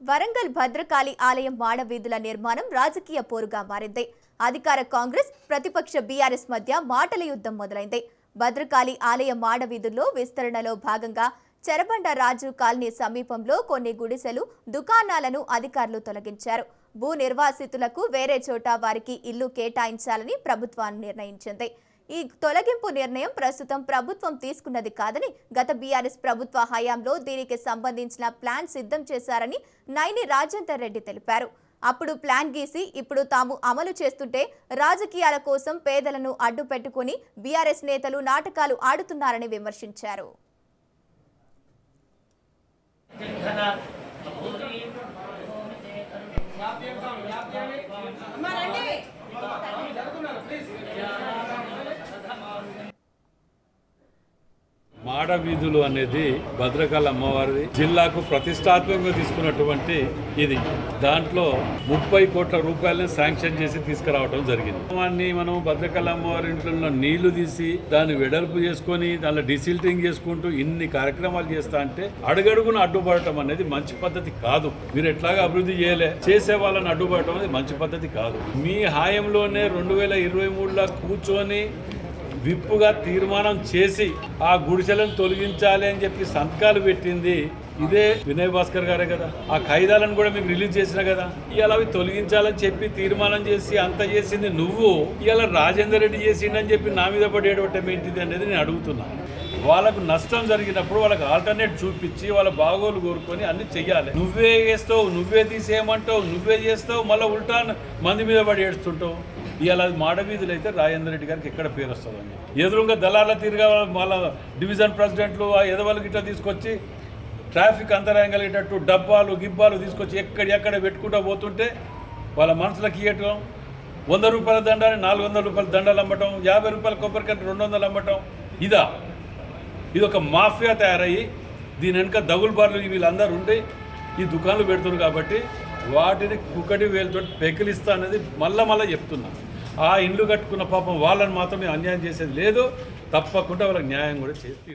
వరంగల్ భద్రకాళి ఆలయం మాడవీధుల నిర్మాణం రాజకీయ పోరుగా మారింది. అధికార కాంగ్రెస్ ప్రతిపక్ష బీఆర్ఎస్ మధ్య మాటల యుద్ధం మొదలైంది. భద్రకాళి ఆలయ మాడవీధుల్లో విస్తరణలో భాగంగా చెరబండ రాజు కాలనీ సమీపంలో కొన్ని గుడిసెలు, దుకాణాలను అధికారులు తొలగించారు. భూ నిర్వాసితులకు వేరే చోట వారికి ఇల్లు కేటాయించాలని ప్రభుత్వం నిర్ణయించింది. ఈ తొలగింపు నిర్ణయం ప్రస్తుతం ప్రభుత్వం తీసుకున్నది కాదని, గత బీఆర్ఎస్ ప్రభుత్వ హయాంలో దీనికి సంబంధించిన ప్లాన్ సిద్ధం చేశారని నైని రాజేందర్ రెడ్డి తెలిపారు. అప్పుడు ప్లాన్ గీసి ఇప్పుడు తాము అమలు చేస్తుంటే రాజకీయాల కోసం పేదలను అడ్డు పెట్టుకుని బీఆర్ఎస్ నేతలు నాటకాలు ఆడుతున్నారని విమర్శించారు. మాడవీధులు అనేది భద్రకాళి అమ్మవారి జిల్లాకు ప్రతిష్టాత్మకంగా తీసుకున్నటువంటి ఇది. దాంట్లో 30 కోట్ల రూపాయలని శాంక్షన్ చేసి తీసుకురావడం జరిగింది. మనం భద్రకాళి అమ్మవారి ఇంట్లో నీళ్లు తీసి దాన్ని వెడల్పు చేసుకొని దానిలో డిసిల్టింగ్ చేసుకుంటూ ఇన్ని కార్యక్రమాలు చేస్తా అంటే అడుగడుగున అడ్డుపడటం అనేది మంచి పద్ధతి కాదు. మీరు ఎట్లాగా అభివృద్ధి చేసే వాళ్ళని అడ్డుపడటం అనేది మంచి పద్ధతి కాదు. మీ హాయంలోనే 2023లో కూర్చొని విప్పుగా తీర్మానం చేసి ఆ గుడిసెలను తొలగించాలి అని చెప్పి సంతకాలు పెట్టింది ఇదే వినయ్ భాస్కర్ గారే కదా. ఆ ఖైదాలను కూడా మీకు రిలీజ్ చేసినా కదా. ఇవాళ అవి తొలగించాలని చెప్పి తీర్మానం చేసి అంత చేసింది నువ్వు. ఇవాళ రాజేందర్ రెడ్డి చేసిండని చెప్పి నా మీద పడేయడం ఏంటిది అనేది నేను అడుగుతున్నా. వాళ్ళకు నష్టం జరిగినప్పుడు వాళ్ళకి ఆల్టర్నేట్ చూపించి వాళ్ళ బాగోలు కోరుకొని అన్ని చెయ్యాలి. నువ్వే చేస్తావు, నువ్వే తీసేయమంటావు, నువ్వే చేస్తావు, మళ్ళీ ఉల్టా మంది మీద పడి ఏడుస్తుంటావు. ఇవాళ మాడవీధులు అయితే రాజేందర్ రెడ్డి గారికి ఎక్కడ పేరు వస్తుందని ఎదురుగా దళాల తీరుగా వాళ్ళ డివిజన్ ప్రెసిడెంట్లు ఆ ఎదవలకి ఇట్లా తీసుకొచ్చి ట్రాఫిక్ అంతరాయం కలిగేటట్టు డబ్బాలు గిబ్బాలు తీసుకొచ్చి ఎక్కడ పెట్టుకుంటూ పోతుంటే వాళ్ళ మనసులకు ఇవ్వటం, 100 రూపాయల దండాన్ని 400 రూపాయల దండాలు అమ్మటం, 50 రూపాయల కొబ్బరికంటే 200 అమ్మటం. ఇది ఒక మాఫియా తయారయ్యి దీని వెనుక దగులుబార్లు వీళ్ళందరూ ఉండి ఈ దుకాణాలు పెడుతున్నారు. కాబట్టి వాటిని కుక్కటి వేలుతో పెకిలిస్తా అనేది మళ్ళా చెప్తున్నా. ఆ ఇండ్లు కట్టుకున్న పాపం వాళ్ళని మాత్రం అన్యాయం చేసేది లేదు. తప్పకుండా వాళ్ళకి న్యాయం కూడా చేసి